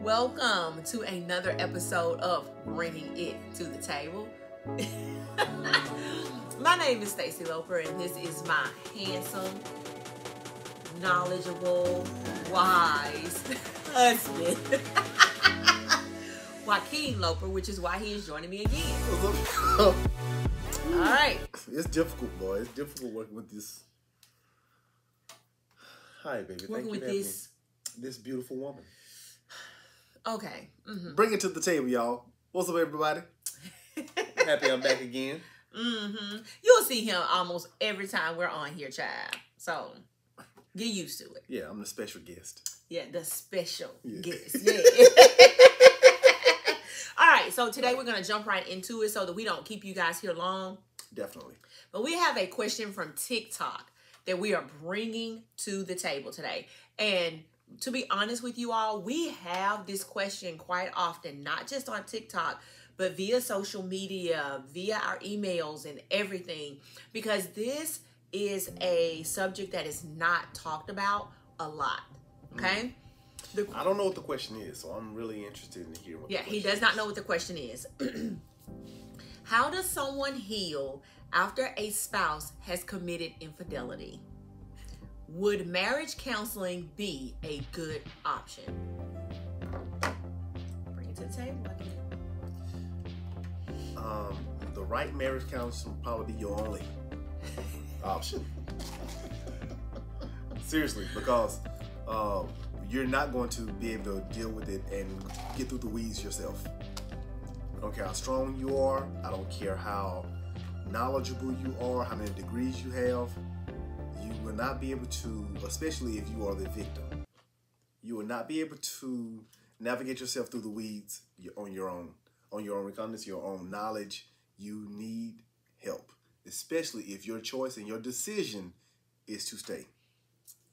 Welcome to another episode of Bringing It to the Table. My name is Stacy Loper, and this is my handsome, knowledgeable, wise husband, Joaquin Loper, which is why he is joining me again. All right. It's difficult, boy. It's difficult working with this. Hi, baby. Working with this beautiful woman. Okay. Mm-hmm. Bring it to the table, y'all. What's up, everybody? Happy I'm back again. Mm-hmm. You'll see him almost every time we're on here, child. So get used to it. Yeah, I'm the special guest. Yeah, the special guest. Yeah. All right, so today we're going to jump right into it so that we don't keep you guys here long. Definitely. But we have a question from TikTok that we are bringing to the table today. And to be honest with you all, we have this question quite often, not just on TikTok, but via social media, via our emails and everything, because this is a subject that is not talked about a lot, okay? I don't know what the question is, so I'm really interested in hearing what the question he does not know what the question is. How does someone heal after a spouse has committed infidelity? Would marriage counseling be a good option? Bring it to the table. The right marriage counseling will probably be your only option. Seriously, because you're not going to be able to deal with it and get through the weeds yourself. I don't care how strong you are. I don't care how knowledgeable you are, how many degrees you have. You will not be able to, especially if you are the victim, you will not be able to navigate yourself through the weeds on your own recognizance, your own knowledge. You need help, especially if your choice and your decision is to stay.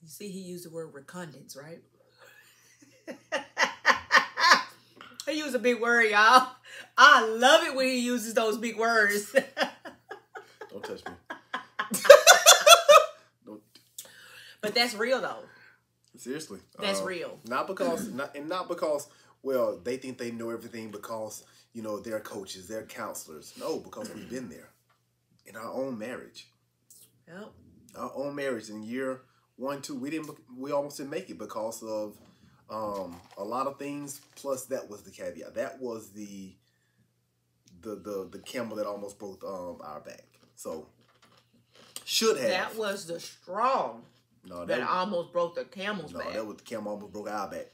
You see, he used the word recondance, right? He used a big word, y'all. I love it when he uses those big words. Don't touch me. But that's real, though. Seriously. That's real. Not because, well, they think they know everything because, they're coaches, they're counselors. No, because we've been there in our own marriage. Yep. Our own marriage in year 1, 2, we almost didn't make it because of a lot of things. Plus, that was the caveat. That was the camel that almost broke our back. So, should have. That was the straw. No, that almost broke the camel's back. No, that was the camel almost broke our back.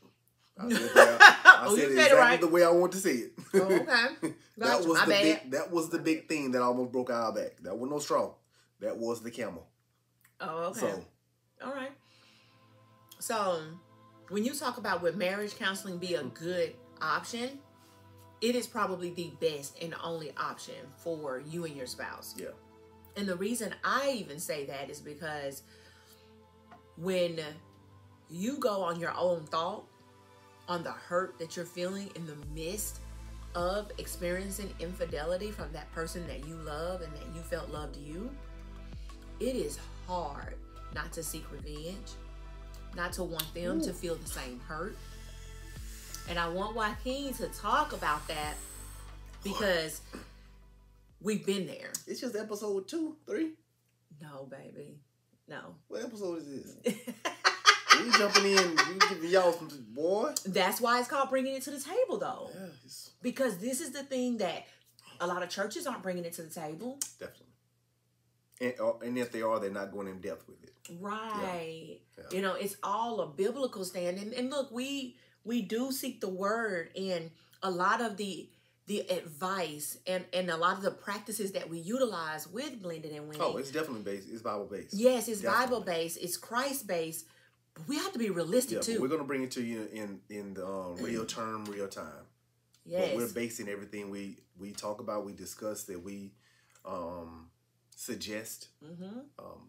I said it exactly right. The way I want to say it. Oh, okay. That was the big thing that almost broke our back. That was no straw. That was the camel. Oh, okay. So, all right. So, when you talk about would marriage counseling be a good option, it is probably the best and only option for you and your spouse. Yeah. And the reason I even say that is because when you go on your own thought, on the hurt that you're feeling in the midst of experiencing infidelity from that person that you love and that you felt loved you, it is hard not to seek revenge, not to want them to feel the same hurt. And I want Joaquin to talk about that because we've been there. It's just episode 2, 3. No, baby. No. What episode is this? You jumping in, you giving y'all some boy. That's why it's called Bringing It to the Table, though. Yeah, because this is the thing that a lot of churches aren't bringing it to the table. Definitely. And if they are, they're not going in depth with it. Right. Yeah. It's all a biblical stand. And look, we do seek the word, and a lot of the advice and a lot of the practices that we utilize with Blended and Winning. Oh, it's definitely based. It's Bible based. Yes, it's Bible based. It's Christ based. But we have to be realistic too. We're going to bring it to you in the real time. Yes. But we're basing everything we talk about, we discuss, that we suggest,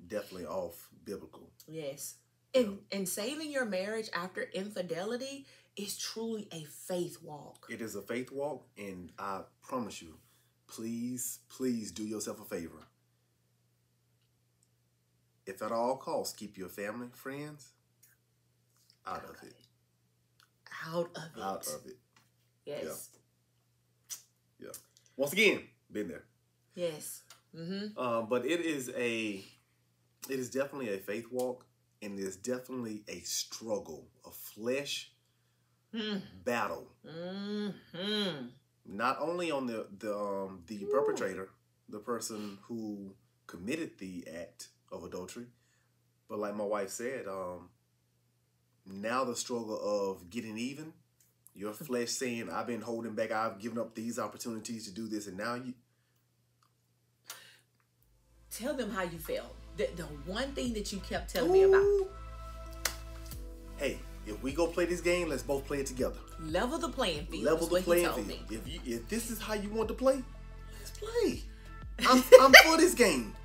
definitely off biblical. Yes. And saving your marriage after infidelity is truly a faith walk. It is a faith walk, and I promise you, please do yourself a favor. If at all costs, keep your family, friends out of it. out of it. Out of it. Yes. Yeah. Once again, been there. Yes. Mm-hmm. But it is definitely a faith walk, and it is definitely a struggle, a flesh battle. Mm-hmm. Not only on the perpetrator, the person who committed the act of adultery, but like my wife said, now the struggle of getting even, your flesh saying, I've been holding back, I've given up these opportunities to do this, and now you... Tell them how you felt. The one thing that you kept telling me about. Hey, if we go play this game, let's both play it together. Level the playing field. Level the playing field. Me. If this is how you want to play, let's play. I'm for this game.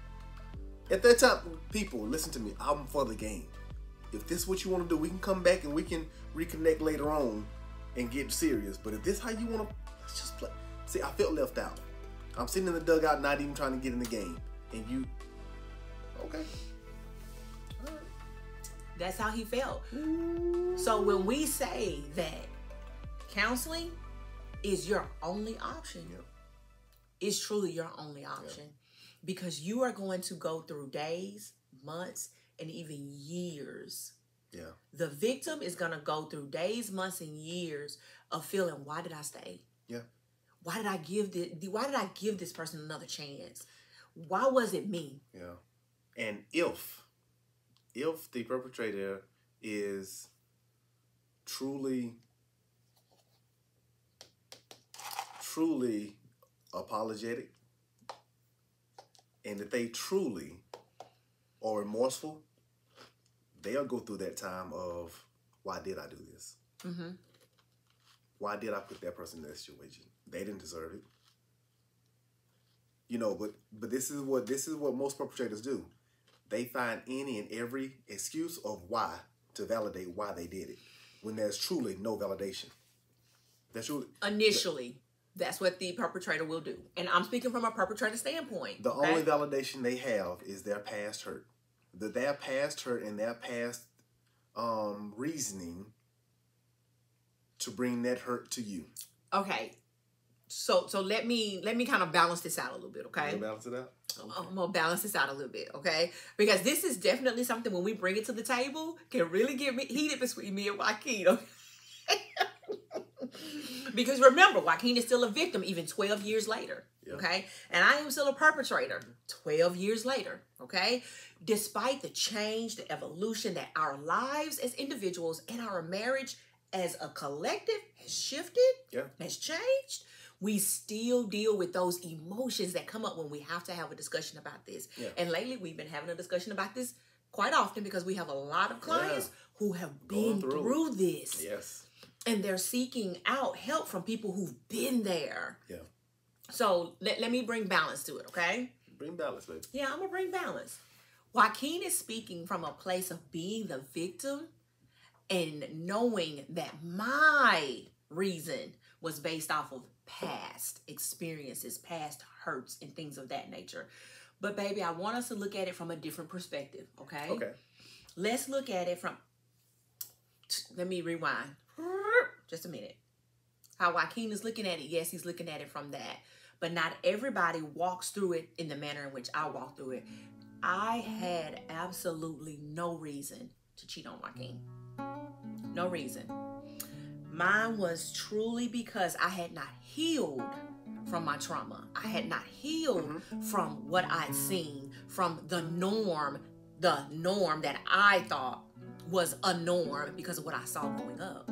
At that time, people, listen to me. I'm for the game. If this is what you want to do, we can come back and we can reconnect later on and get serious. But if this is how you want to, let's just play. See, I felt left out. I'm sitting in the dugout, not even trying to get in the game. And you, okay. All right. That's how he felt. So when we say that counseling is your only option, it's truly your only option, because you are going to go through days, months, and even years. Yeah. The victim is going to go through days, months, and years of feeling, why did I stay? Yeah. Why did I give this person another chance? Why was it me? Yeah. And if the perpetrator is truly apologetic, and that they truly are remorseful, they'll go through that time of, why did I do this? Mm-hmm. Why did I put that person in that situation? They didn't deserve it. You know, but this is what most perpetrators do. They find any and every excuse of why to validate why they did it, when there's truly no validation. That's truly initially. That's what the perpetrator will do. And I'm speaking from a perpetrator standpoint. The only validation they have is their past hurt. Their past hurt and their past reasoning to bring that hurt to you. Okay. So let me kind of balance this out a little bit, okay? You balance it out? Okay. I'm going to balance this out a little bit, okay? Because this is definitely something, when we bring it to the table, can really get heated between me and Joaquin, okay? Because remember, Joaquin is still a victim even 12 years later, okay? And I am still a perpetrator 12 years later, okay? Despite the change, the evolution that our lives as individuals and our marriage as a collective has shifted, has changed, we still deal with those emotions that come up when we have to have a discussion about this. Yeah. And lately, we've been having a discussion about this quite often, because we have a lot of clients who have been through this. Yes. And they're seeking out help from people who've been there. Yeah. So let me bring balance to it, okay? Bring balance, baby. Yeah, I'm going to bring balance. Joaquin is speaking from a place of being the victim and knowing that my reason was based off of past experiences, past hurts, and things of that nature. But baby, I want us to look at it from a different perspective, okay? Okay. Let's look at it from, let me rewind just a minute. How Joaquin is looking at it, yes, he's looking at it from that. But not everybody walks through it in the manner in which I walk through it. I had absolutely no reason to cheat on Joaquin. No reason. Mine was truly because I had not healed from my trauma. I had not healed from what I'd seen, from the norm that I thought was a norm because of what I saw growing up.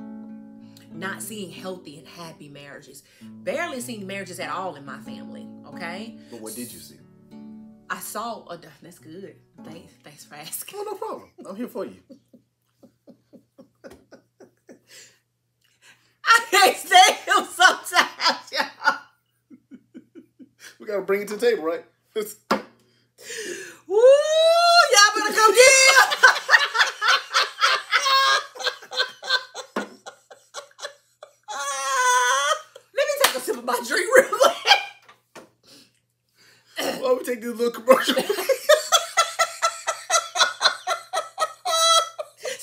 Not seeing healthy and happy marriages. Barely seeing marriages at all in my family, okay? But what did you see? I saw, that's good. Thanks for asking. Oh, no problem. I'm here for you. I can't stand him sometimes, y'all. We got to bring it to the table, right? Woo! Y'all better come get him. Let me take a sip of my drink real quick. Well, we take this little commercial. See,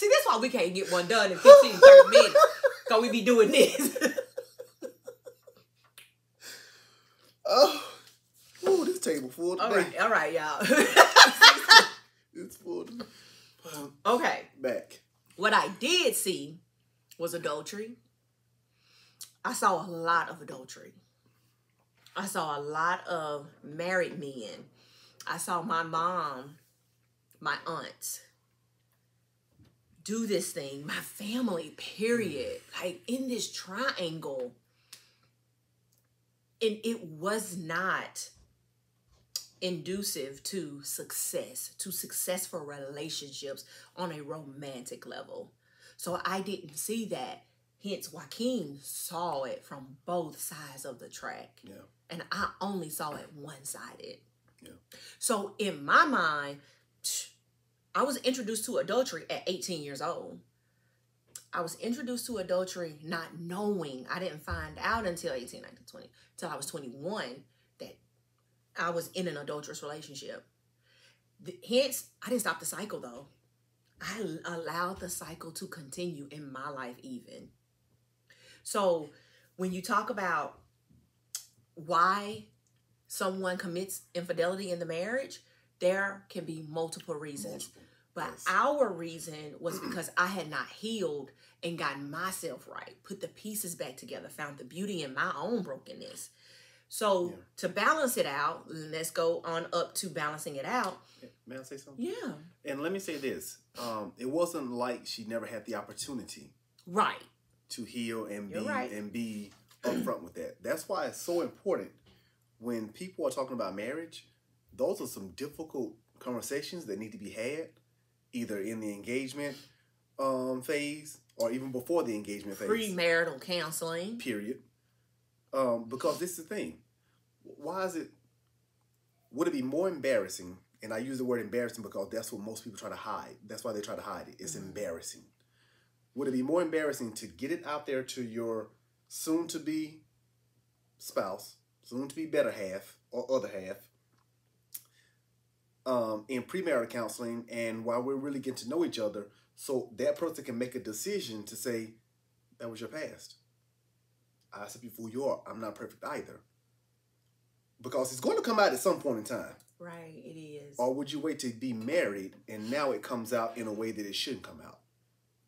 that's why we can't get one done in 15, 30 minutes. Cause we be doing this. Oh, this table full today. All right, y'all. It's full today. Okay. Back. What I did see was adultery. I saw a lot of adultery. I saw a lot of married men. I saw my mom, my aunts do this thing, my family, period. Like in this triangle. And it was not conducive to success, to successful relationships on a romantic level. So I didn't see that. Hence, Joaquin saw it from both sides of the track. Yeah. And I only saw it one-sided. Yeah. So in my mind, I was introduced to adultery at 18 years old. I was introduced to adultery not knowing. I didn't find out until 18, 19, 20, until I was 21 that I was in an adulterous relationship. Hence, I didn't stop the cycle though. I allowed the cycle to continue in my life even. So when you talk about why someone commits infidelity in the marriage, there can be multiple reasons. But Yes. our reason was because I had not healed and gotten myself right, put the pieces back together, found the beauty in my own brokenness. So to balance it out, let's go on up to balancing it out. May I say something? Yeah. And let me say this. It wasn't like she never had the opportunity Right. to heal and You're be right. and be upfront with that. That's why it's so important when people are talking about marriage. Those are some difficult conversations that need to be had, either in the engagement phase or even before the engagement phase. Premarital counseling. Period. Because this is the thing. Would it be more embarrassing? And I use the word embarrassing because that's what most people try to hide. That's why they try to hide it. It's embarrassing. Would it be more embarrassing to get it out there to your soon-to-be spouse, soon-to-be better half or other half, in premarital counseling, and while we're really getting to know each other, so that person can make a decision to say, that was your past. I accept you for who you are. I'm not perfect either. Because it's going to come out at some point in time. Right, it is. Or would you wait to be married and now it comes out in a way that it shouldn't come out?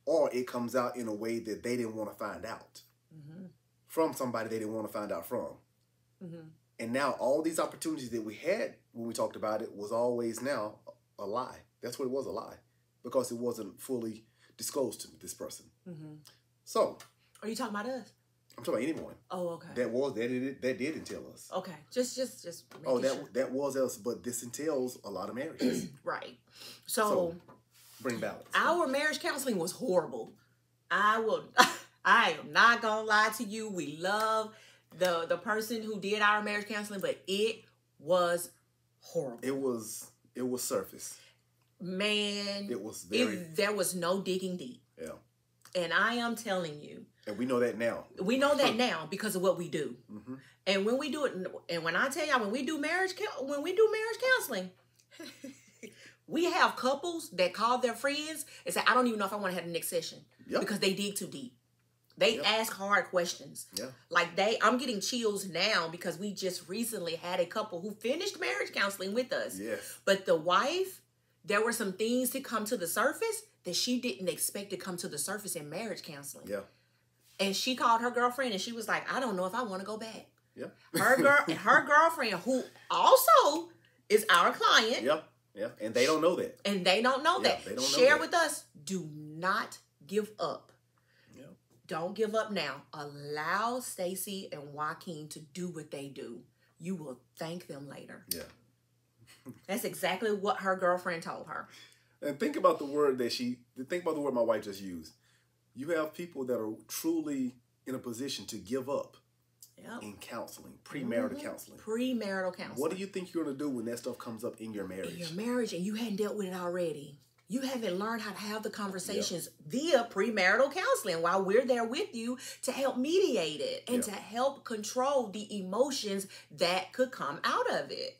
Or it comes out in a way that they didn't want to find out. From somebody they didn't want to find out from. And now all these opportunities that we had when we talked about it was always now a lie. That's what it was, a lie. Because it wasn't fully disclosed to this person. So. Are you talking about us? I'm talking about anyone. Oh, okay. That did entail us. Okay. Just that was us, but this entails a lot of marriages. Right. So bring balance. Our marriage counseling was horrible. I am not gonna lie to you. We love the person who did our marriage counseling, but it was horrible. It was surface. Man, it was very. There was no digging deep. Yeah. And I am telling you. And we know that now. We know that now because of what we do. And when we do it, and when I tell y'all, when we do marriage counseling, we have couples that call their friends and say, I don't even know if I want to have the next session. Because they dig too deep. They ask hard questions. Like I'm getting chills now because we just recently had a couple who finished marriage counseling with us. But the wife, there were some things that come to the surface that she didn't expect to come to the surface in marriage counseling. And she called her girlfriend and she was like, I don't know if I want to go back. Her girlfriend, who also is our client. And they don't know that. And they don't know that. They don't Share know with us. Do not give up. Don't give up now. Allow Stacy and Joaquin to do what they do. You will thank them later. That's exactly what her girlfriend told her. And think about the word my wife just used. You have people that are truly in a position to give up in counseling, premarital counseling. Premarital counseling. What do you think you're going to do when that stuff comes up in your marriage? In your marriage, and you hadn't dealt with it already. You haven't learned how to have the conversations via premarital counseling while we're there with you to help mediate it and to help control the emotions that could come out of it.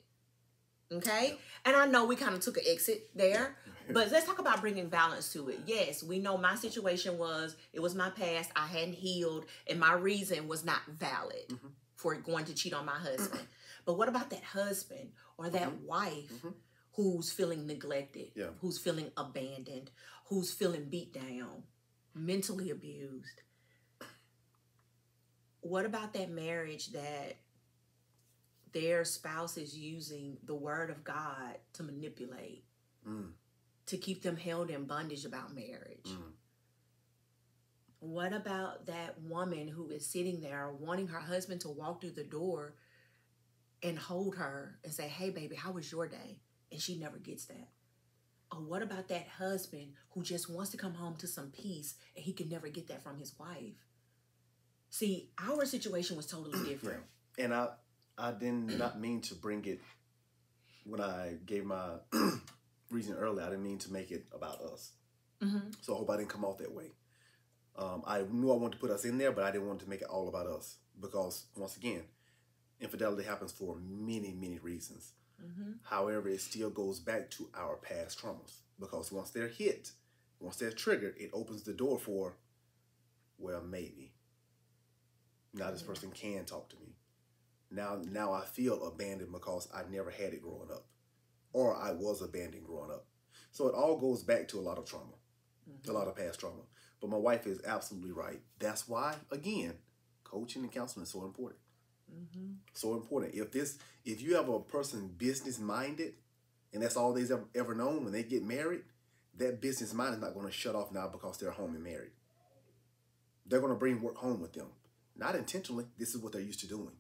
Okay? And I know we kind of took an exit there, But let's talk about bringing balance to it. Yes, we know my situation it was my past. I hadn't healed, and my reason was not valid for going to cheat on my husband. But what about that husband or that wife who's feeling neglected, who's feeling abandoned, who's feeling beat down, mentally abused? What about that marriage that their spouse is using the word of God to manipulate, to keep them held in bondage about marriage? What about that woman who is sitting there wanting her husband to walk through the door and hold her and say, hey, baby, how was your day? And she never gets that. Or what about that husband who just wants to come home to some peace and he can never get that from his wife? See, our situation was totally different. Yeah. And I did not mean to bring it, when I gave my reason earlier, I didn't mean to make it about us. So I hope I didn't come off that way. I knew I wanted to put us in there, but I didn't want to make it all about us. Because, once again, infidelity happens for many, many reasons. However, it still goes back to our past traumas. Because once they're hit, once they're triggered, it opens the door for, well, maybe. Now this person can talk to me. Now I feel abandoned because I never had it growing up. Or I was abandoned growing up. So it all goes back to a lot of trauma. A lot of past trauma. But my wife is absolutely right. That's why, again, coaching and counseling is so important. So important. If you have a person business minded, and that's all they've ever known, when they get married, that business mind is not going to shut off now because they're home and married. They're going to bring work home with them. Not intentionally. This is what they're used to doing.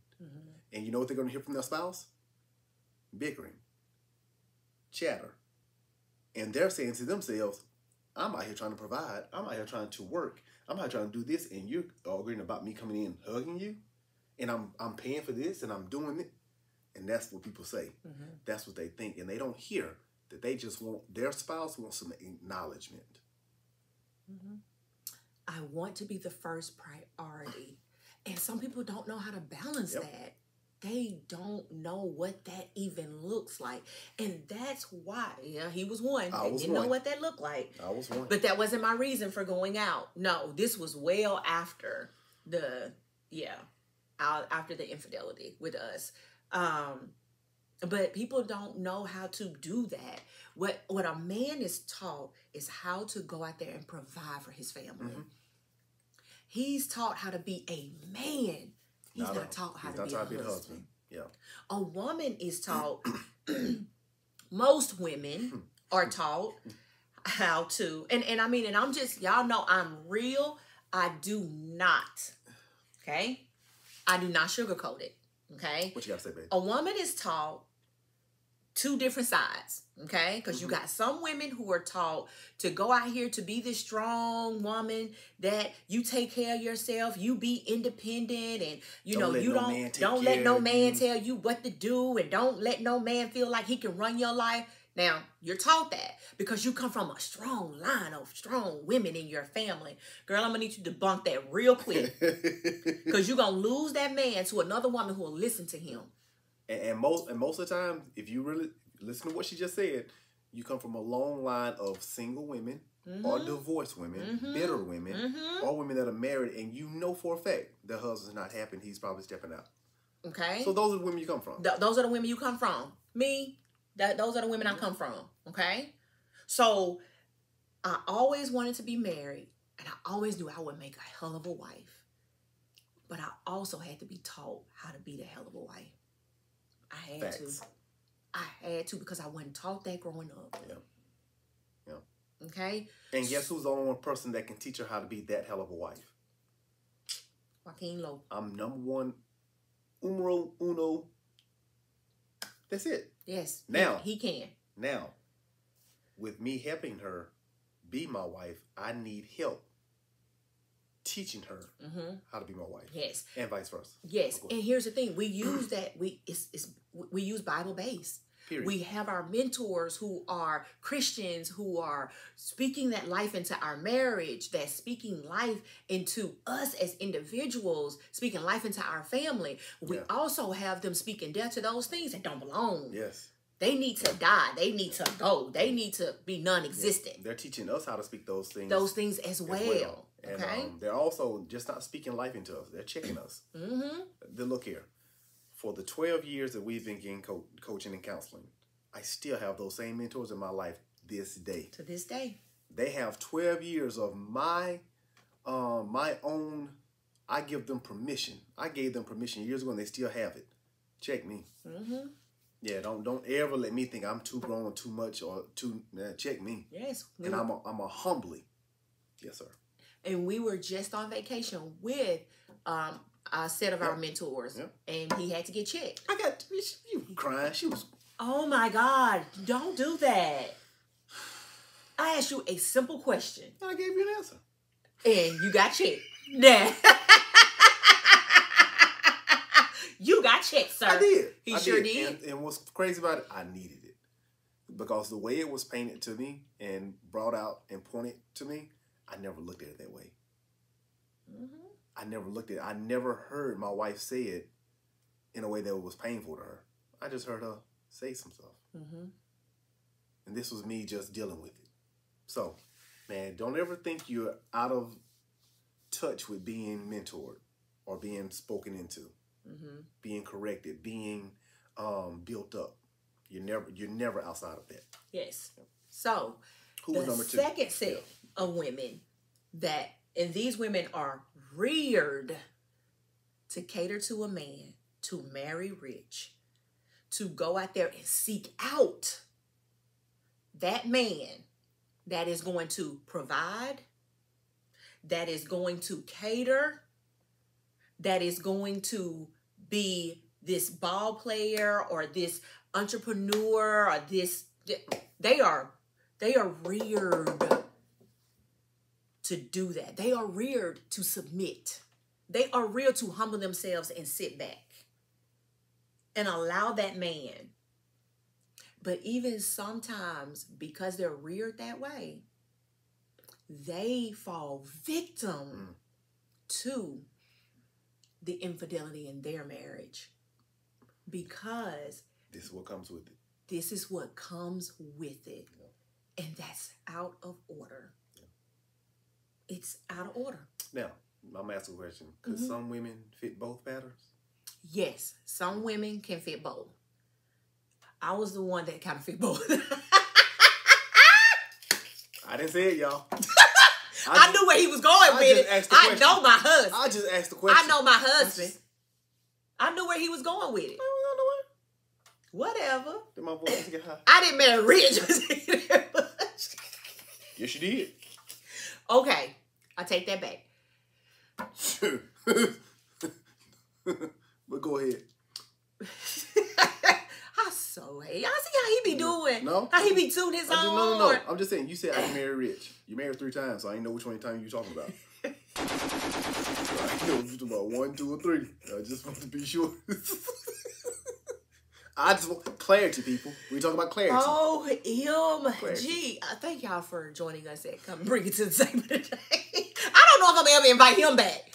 And you know what they're going to hear from their spouse? Bickering. Chatter. And they're saying to themselves, I'm out here trying to provide. I'm out here trying to work. I'm out here trying to do this. And you're arguing about me coming in hugging you. And I'm paying for this and I'm doing it. And that's what people say. That's what they think. And they don't hear that they just want, their spouse wants some acknowledgement. I want to be the first priority. And some people don't know how to balance that. They don't know what that even looks like. And that's why, he was one. I didn't know what that looked like. I was one. But that wasn't my reason for going out. No, this was well after after the infidelity with us. But people don't know how to do that. What a man is taught is how to go out there and provide for his family. He's taught how to be a man. He's not taught how to be a husband. Yeah. A woman is taught, most women are taught how to, and I mean, and I'm just, y'all know I'm real. I do not, okay? I do not sugarcoat it, okay? What you gotta say, babe? A woman is taught two different sides, okay? Because you got some women who are taught to go out here to be this strong woman, that you take care of yourself, you be independent, and don't let no man tell you what to do, and don't let no man feel like he can run your life. Now, you're taught that because you come from a strong line of strong women in your family. Girl, I'm going to need you to debunk that real quick, because you're going to lose that man to another woman who will listen to him. And most of the time, if you really listen to what she just said, you come from a long line of single women or divorced women, bitter women, or women that are married, and you know for a fact their husband's not happy and he's probably stepping out. Okay. So those are the women you come from. Those are the women you come from. Me, those are the women I come from. Okay. So I always wanted to be married, and I always knew I would make a hell of a wife. But I also had to be taught how to be the hell of a wife. I had to because I wasn't taught that growing up. Yeah. Okay? And guess who's the only one person that can teach her how to be that hell of a wife? Joaquin Lowe. I'm number one, numero uno. That's it. Yes. Now. He can. Now, with me helping her be my wife, I need help teaching her how to be my wife. Yes. And vice versa. Yes. And here's the thing. We use that. We use Bible-based. Period. We have our mentors who are Christians, who are speaking that life into our marriage, that's speaking life into us as individuals, speaking life into our family. We also have them speaking death to those things that don't belong. Yes. They need to die. They need to go. They need to be non-existent. Yeah. They're teaching us how to speak those things. Those things as well. And okay. They're also just not speaking life into us. They're checking us. Then look here. For the 12 years that we've been getting coaching and counseling, I still have those same mentors in my life this day. To this day. They have 12 years of my own. I give them permission. I gave them permission years ago, and they still have it. Check me. Yeah, don't ever let me think I'm too grown, too much, or too. Check me. Yes. And I'm a humbly. Yes, sir. And we were just on vacation with a set of our mentors, and he had to get checked. I got you crying. She was. Oh my God! Don't do that. I asked you a simple question. I gave you an answer. And you got checked. Nah. You got checked, sir. I did. He sure did. And what's crazy about it, I needed it. Because the way it was painted to me and brought out and pointed to me, I never looked at it that way. I never looked at it. I never heard my wife say it in a way that was painful to her. I just heard her say some stuff. And this was me just dealing with it. So, man, don't ever think you're out of touch with being mentored or being spoken into, being corrected, being built up. You're never outside of that. Yes. So, who was number two? The second set of women and these women are reared to cater to a man, to marry rich, to go out there and seek out that man that is going to provide, that is going to cater, that is going to be this ball player or this entrepreneur or this. They are reared to do that. They are reared to submit. They are reared to humble themselves and sit back and allow that man. But even sometimes, because they're reared that way, they fall victim to the infidelity in their marriage. Because this is what comes with it. This is what comes with it. And that's out of order. It's out of order. Now, I'm asking a question. Could some women fit both patterns? Yes, some women can fit both. I was the one that kind of fit both. I didn't say it, y'all. I knew where he was going with it. I know my husband. I just asked the question. I know my husband. I knew where he was going with it. Whatever. Did my voice get high? I didn't marry rich. Yes, you did. Okay. I take that back. But go ahead. I so hate. I see how he be doing. No. How he be tooting his own horn. No. I'm just saying, you said I can marry rich. You married 3 times, so I didn't know which one time you talking about. I know you're talking about 1, 2, or 3. I just want to be sure. I just want clarity, people. We talking about clarity. OMG. Thank y'all for joining us at Come Bring It to the Table today. I don't know if I'm ever invite him back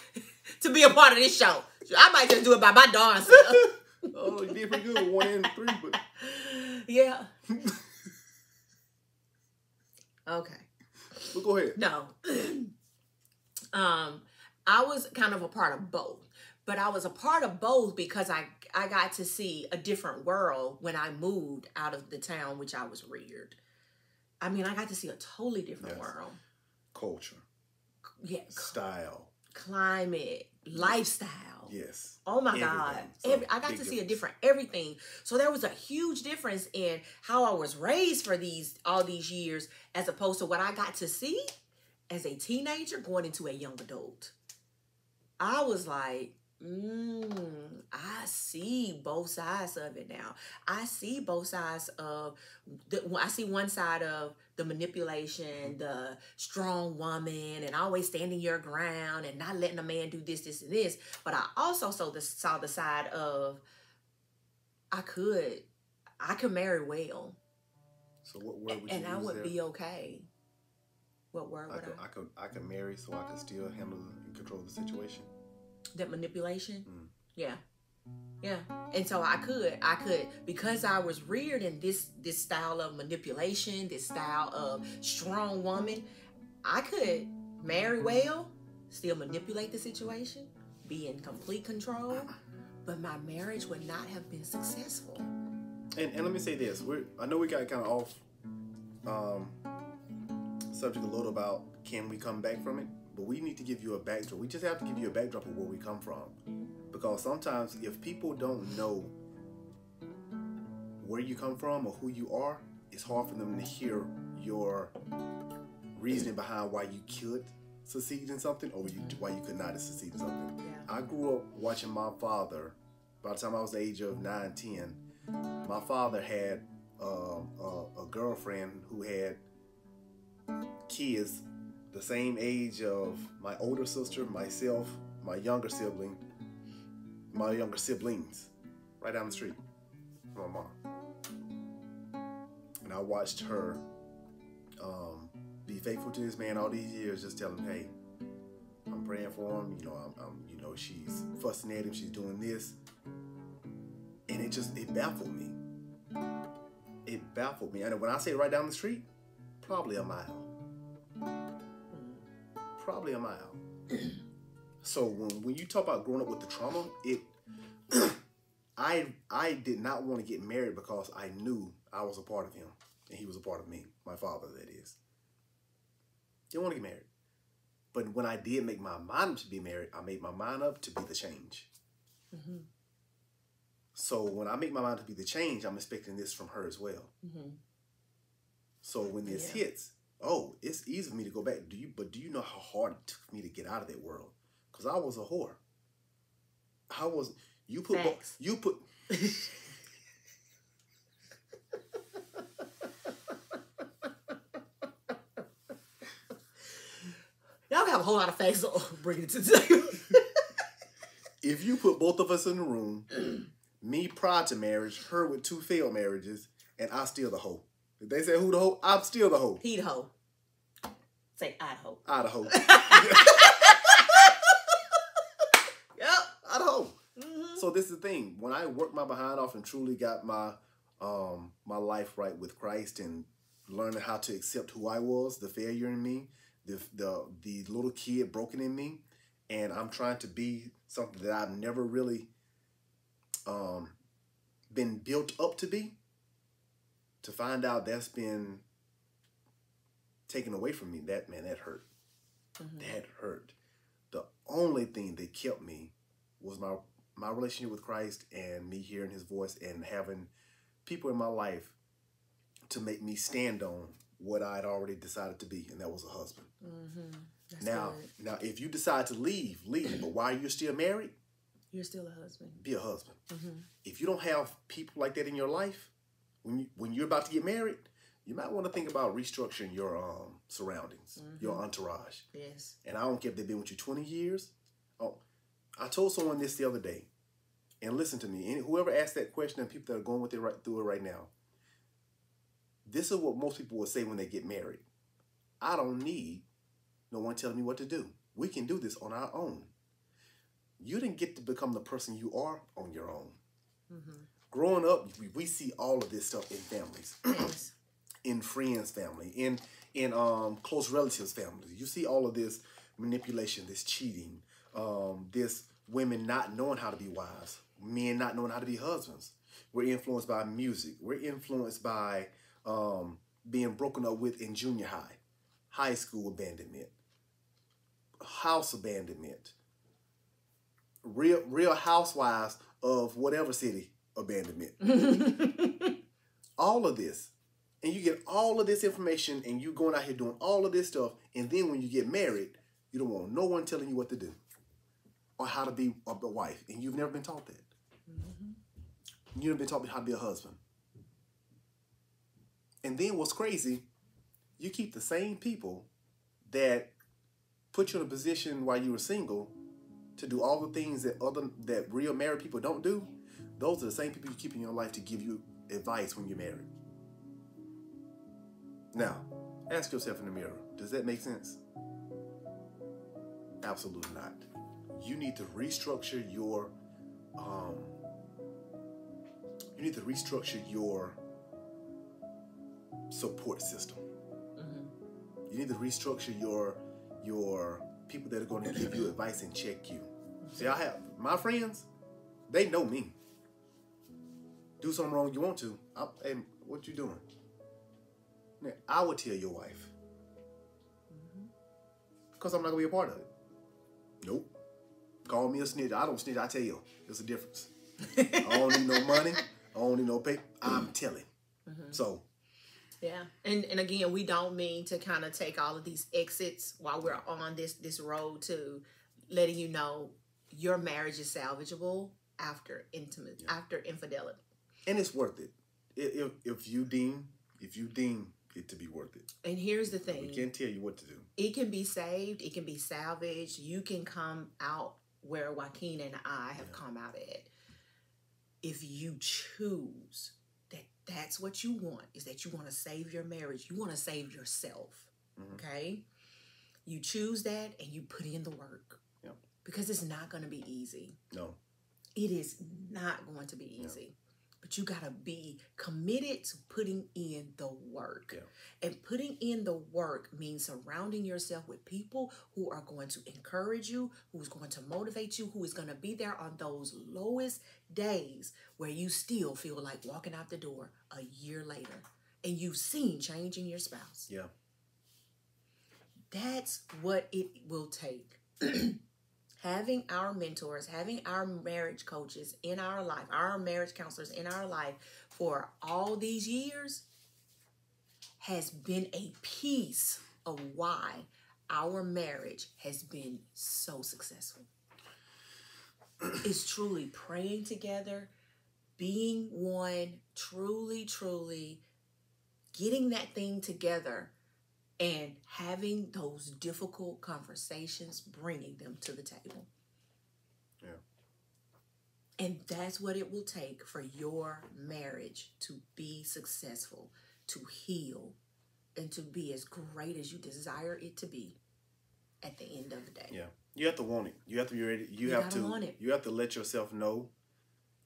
to be a part of this show. I might just do it by my darn self. Oh, you did pretty good with 1 and 3, but... Yeah. Okay. Well, go ahead. No. I was kind of a part of both. But I was a part of both because I got to see a different world when I moved out of the town which I was reared. I mean, I got to see a totally different world. Culture. Yeah. Style. Climate. Lifestyle. Yes. Oh my God. So, I got to see a different everything. So there was a huge difference in how I was raised for all these years as opposed to what I got to see as a teenager going into a young adult. I was like, I see both sides of it now. I see both sides of I see one side of the manipulation, the strong woman, and always standing your ground and not letting a man do this, this, and this. But I also saw the side of I could marry well. So what word would you use I would there? be okay. What word would I could marry so I could still handle and control the situation. That manipulation? Yeah. Yeah. And so I could, because I was reared in this style of manipulation, this style of strong woman, I could marry well, still manipulate the situation, be in complete control, but my marriage would not have been successful. And let me say this: I know we got kind of off subject a little about can we come back from it, but we need to give you a backdrop. We just have to give you a backdrop of where we come from, because sometimes if people don't know where you come from or who you are, it's hard for them to hear your reasoning behind why you could succeed in something or why you could not succeed in something. Yeah. I grew up watching my father. By the time I was the age of 9, 10, my father had a girlfriend who had kids the same age of my older sister, myself, my younger siblings, right down the street from my mom. And I watched her be faithful to this man all these years, just telling him, hey, I'm praying for him, she's fussing at him, she's doing this. And it baffled me. It baffled me. And when I say right down the street, probably a mile. Probably a mile. So when you talk about growing up with the trauma, I did not want to get married because I knew I was a part of him and he was a part of me. My father, that is. Didn't want to get married. But when I did make my mind up to be married, I made my mind up to be the change. Mm-hmm. So when I make my mind to be the change, I'm expecting this from her as well. Mm-hmm. So when this hits, it's easy for me to go back. Do you know how hard it took me to get out of that world? Because I was a whore. You put y'all have a whole lot of facts to bring it to the table. If you put both of us in the room, me prior to marriage, her with 2 failed marriages, and I still the hoe. If they say who the hoe, I'm still the hoe. He the hoe. Say I the hoe. I the hoe. Yep, I the hoe. Mm-hmm. So this is the thing. When I worked my behind off and truly got my my life right with Christ and learning how to accept who I was, the failure in me, the little kid broken in me, and I'm trying to be something that I've never really been built up to be, to find out that's been taken away from me, that hurt. Mm-hmm. That hurt. The only thing that kept me was my relationship with Christ and me hearing his voice and having people in my life to make me stand on what I had already decided to be, and that was a husband. Mm-hmm. Now, if you decide to leave. But while you're still married, you're still a husband. Be a husband. Mm-hmm. If you don't have people like that in your life, when you're about to get married, you might want to think about restructuring your surroundings, mm-hmm. your entourage. Yes. And I don't care if they've been with you 20 years. Oh, I told someone this the other day, and listen to me. And whoever asked that question and people that are going with it through it right now, this is what most people will say when they get married. I don't need no one telling me what to do. We can do this on our own. You didn't get to become the person you are on your own. Mm-hmm. Growing up, we see all of this stuff in families, yes. In friends' family, in close relatives' families. You see all of this manipulation, this cheating, this women not knowing how to be wives, men not knowing how to be husbands. We're influenced by music. We're influenced by being broken up with in junior high school abandonment, house abandonment, real housewives of whatever city abandonment. All of this. And you get all of this information and you going out here doing all of this stuff. And then when you get married, you don't want no one telling you what to do or how to be a wife. And you've never been taught that. Mm-hmm. You've never been taught how to be a husband. And then what's crazy, you keep the same people that put you in a position while you were single to do all the things that real married people don't do. Those are the same people you keep in your life to give you advice when you're married. Now, ask yourself in the mirror, does that make sense? Absolutely not. You need to restructure your You need to restructure your support system. You need to restructure your people that are going to give you advice and check you. See, I have my friends, they know me. Do something wrong you want to. Hey, what you doing? Now, I would tell your wife. Because I'm not going to be a part of it. Nope. Call me a snitch. I don't snitch, I tell you. There's a difference. I don't need no money. I don't need no pay. I'm telling. So. Yeah. And again, we don't mean to kind of take all of these exits while we're on this road to letting you know your marriage is salvageable after infidelity. And it's worth it. If you deem it to be worth it. And here's the thing. We can't tell you what to do. It can be saved. It can be salvaged. You can come out where Joaquin and I have come out at. If you choose that's what you want, is that you want to save your marriage. You want to save yourself. Okay? You choose that and you put in the work. Yeah. Because it's not going to be easy. No. It is not going to be easy. But you got to be committed to putting in the work. Yeah. And putting in the work means surrounding yourself with people who are going to encourage you, who's going to motivate you, who is going to be there on those lowest days where you still feel like walking out the door a year later and you've seen change in your spouse. Yeah. That's what it will take. Having our mentors, having our marriage coaches in our life, our marriage counselors in our life for all these years has been a piece of why our marriage has been so successful. It's truly praying together, being one, truly getting that thing together and having those difficult conversations, bringing them to the table. Yeah. And that's what it will take for your marriage to be successful, to heal, and to be as great as you desire it to be at the end of the day. Yeah. You have to want it. You have to be ready. You have to let yourself know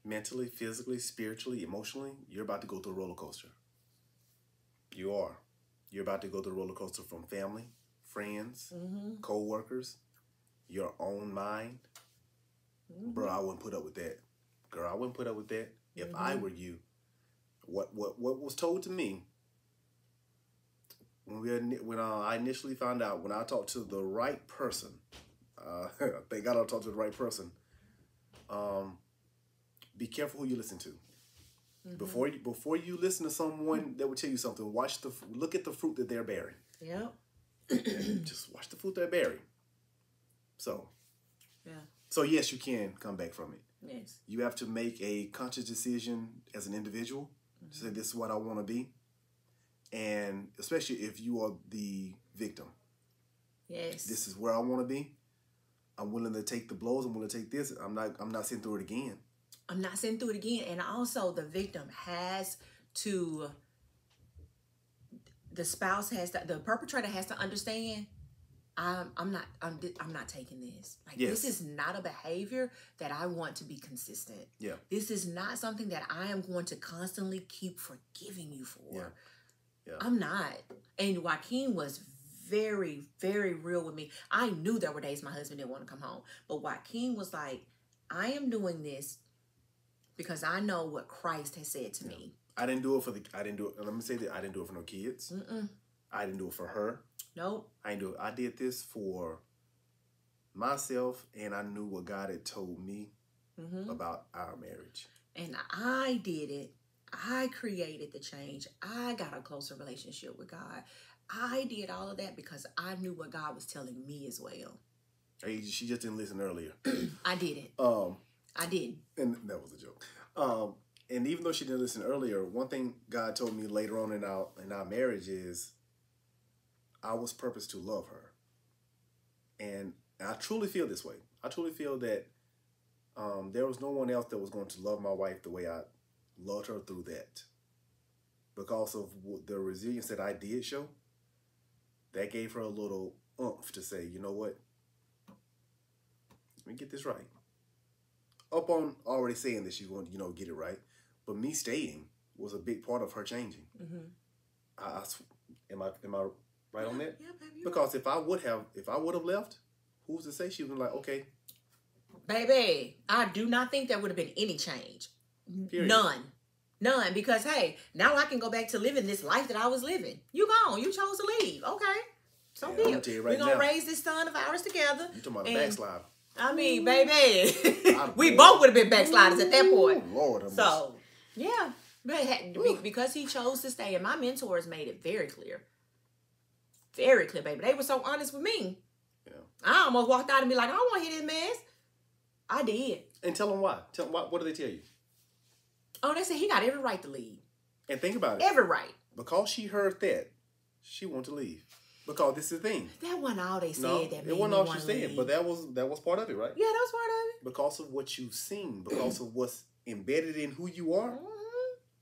mentally, physically, spiritually, emotionally, you're about to go through a roller coaster. You are. You're about to go through a roller coaster from family, friends, co-workers, your own mind. Bro, I wouldn't put up with that. Girl, I wouldn't put up with that if I were you. What was told to me when I initially found out, when I talked to the right person, thank God I talked to the right person. Be careful who you listen to. Before you listen to someone that will tell you something, look at the fruit that they're bearing. Yep. Just watch the fruit they're bearing. So. Yeah. So yes, you can come back from it. Yes. You have to make a conscious decision as an individual to say, this is what I want to be. And especially if you are the victim. Yes. This is where I want to be. I'm willing to take the blows. I'm willing to take this. I'm not sitting through it again. I'm not sitting through it again. And also the victim has to, the perpetrator has to understand, I'm not taking this. Like, yes. This is not a behavior that I want to be consistent. Yeah. This is not something that I am going to constantly keep forgiving you for. Yeah. Yeah. I'm not. And Joaquin was very, very real with me. I knew there were days my husband didn't want to come home. But Joaquin was like, I am doing this because I know what Christ has said to me. Let me say that I didn't do it for no kids. I didn't do it for her. Nope. I didn't do it. I did this for myself, and I knew what God had told me about our marriage. And I did it. I created the change. I got a closer relationship with God. I did all of that because I knew what God was telling me as well. Hey, she just didn't listen earlier. I didn't. I didn't. And that was a joke. And even though she didn't listen earlier, one thing God told me later on in our marriage is I was purposed to love her. And I truly feel this way. I truly feel that there was no one else that was going to love my wife the way I loved her through that. Because of the resilience that I did show, that gave her a little oomph to say, you know what? Let me get this right. Up on already saying that she's going to, get it right. But me staying was a big part of her changing. Am I right on that? Yeah, baby. Because if I would have left, who's to say she was like, okay. Baby, I do not think there would have been any change. Period. None. Because, hey, now I can go back to living this life that I was living. You gone. You chose to leave. Okay. So be it. We're going to raise this son of ours together. You talking about a backslider. I mean, baby, we both would have been backsliders at that point. Lord, so, yeah. But because he chose to stay, and my mentors made it very clear. Very clear, baby. They were so honest with me. Yeah. I almost walked out and be like, I don't want to hear this mess. I did. And tell them why. What did they tell you? Oh, they said he got every right to leave. And think about it. Every right. Because she heard that, she wanted to leave. Because this is the thing. That wasn't all they said. No, that it wasn't all she said, but that was part of it, right? Yeah, that was part of it. Because of what you've seen, because of what's embedded in who you are.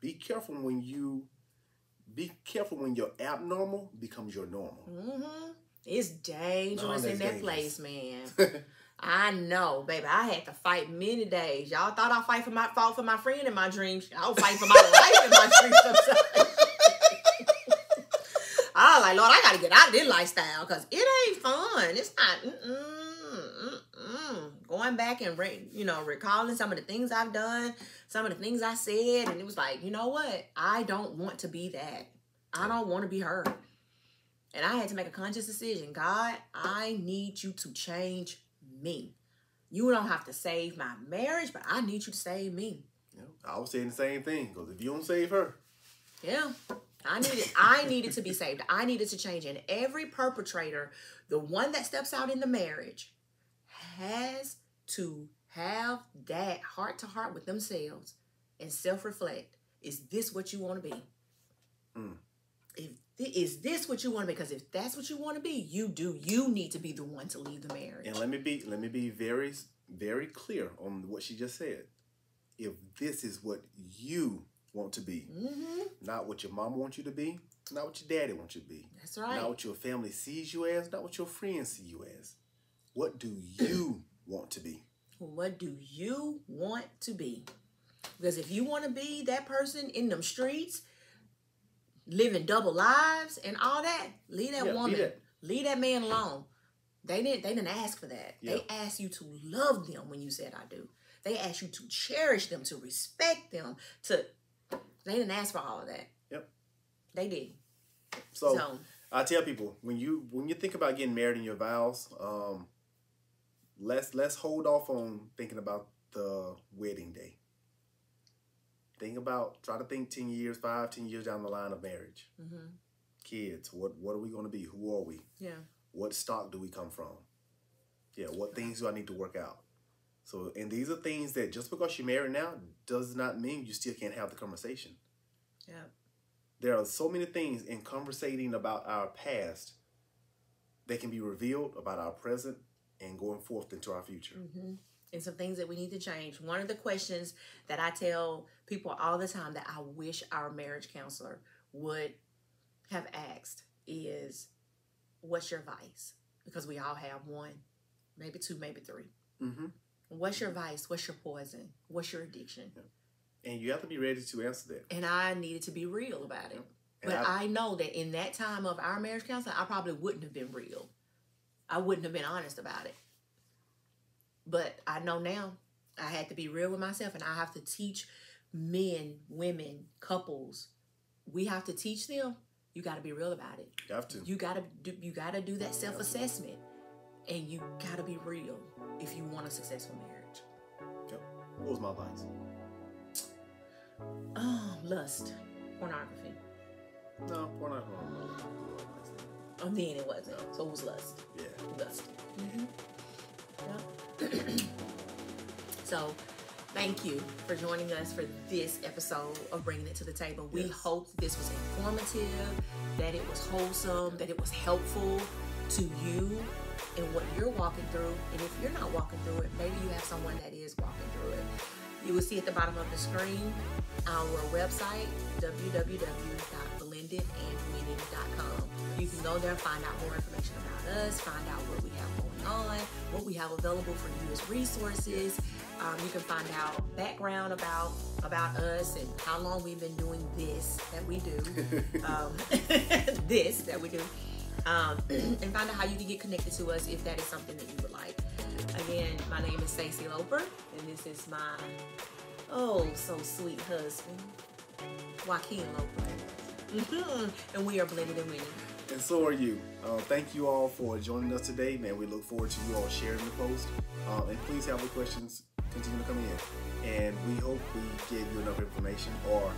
Be careful when your abnormal becomes your normal. It's dangerous in that place, man. I know, baby. I had to fight many days. Y'all thought I fought for my friend in my dreams. I was fighting for my life in my dreams sometimes. I was like, Lord, I gotta get out of this lifestyle because it ain't fun. It's not. Going back and recalling some of the things I've done, some of the things I said, and it was like, you know what? I don't want to be that. I don't want to be her. And I had to make a conscious decision. God, I need you to change me. You don't have to save my marriage, but I need you to save me. Yeah, I was saying the same thing, because if you don't save her. Yeah. I needed to be saved. I needed to change. And every perpetrator, the one that steps out in the marriage, has to have that heart to heart with themselves and self-reflect. Is this what you want to be? Is this what you want to be? Because if that's what you want to be, you need to be the one to leave the marriage. And let me be very, very clear on what she just said. If this is what you want to be, not what your mama wants you to be, not what your daddy wants you to be. That's right. Not what your family sees you as, not what your friends see you as. What do you want to be? What do you want to be? Because if you want to be that person in them streets, living double lives and all that, leave that woman, leave that man alone. They didn't ask for that. Yeah. They asked you to love them when you said I do. They asked you to cherish them, to respect them, they didn't ask for all of that. Yep. They did. So I tell people, when you think about getting married in your vows, let's hold off on thinking about the wedding day. Try to think 10 years down the line of marriage. Kids, what are we going to be? Who are we? Yeah. What stock do we come from? Yeah, what things do I need to work out? So, and these are things that just because you're married now does not mean you still can't have the conversation. Yeah. There are so many things in conversating about our past that can be revealed about our present and going forth into our future. And some things that we need to change. One of the questions that I tell people all the time that I wish our marriage counselor would have asked is, what's your vice? Because we all have one, maybe two, maybe three. What's your vice? What's your poison? What's your addiction? Yeah. And you have to be ready to answer that. And I needed to be real about it. But I know that in that time of our marriage counseling, I probably wouldn't have been real. I wouldn't have been honest about it. But I know now I had to be real with myself, and I have to teach men, women, couples. We have to teach them. You got to be real about it. You have to. You got to do that self-assessment, and you got to be real if you want a successful marriage. Yep. What was my advice? Lust, pornography. No, pornography. Then it wasn't. So it was lust. Yeah. Lust. Yep. So, thank you for joining us for this episode of Bringing It to the Table. We hope this was informative, that it was wholesome, that it was helpful to you and what you're walking through. And if you're not walking through it, maybe you have someone that is walking through it. You will see at the bottom of the screen our website, www.belinda blendedandwinning.com. You can go there, find out more information about us, find out what we have going on, what we have available for you as resources. You can find out background about us and how long we've been doing this that we do. This that we do. And find out how you can get connected to us if that is something that you would like. Again, my name is Stacey Loper, and this is my so sweet husband, Joaquin Loper. And we are blended and winning. And so are you. Thank you all for joining us today, man. We look forward to you all sharing the post. And please have the questions continue to come in. And we hope we gave you enough information or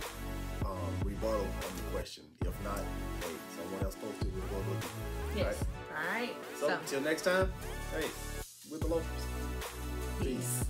rebuttal on the question. If not, hey, someone else posted it. We'll look at it. Yes. All right. So till next time, hey, with the Lopers. Peace.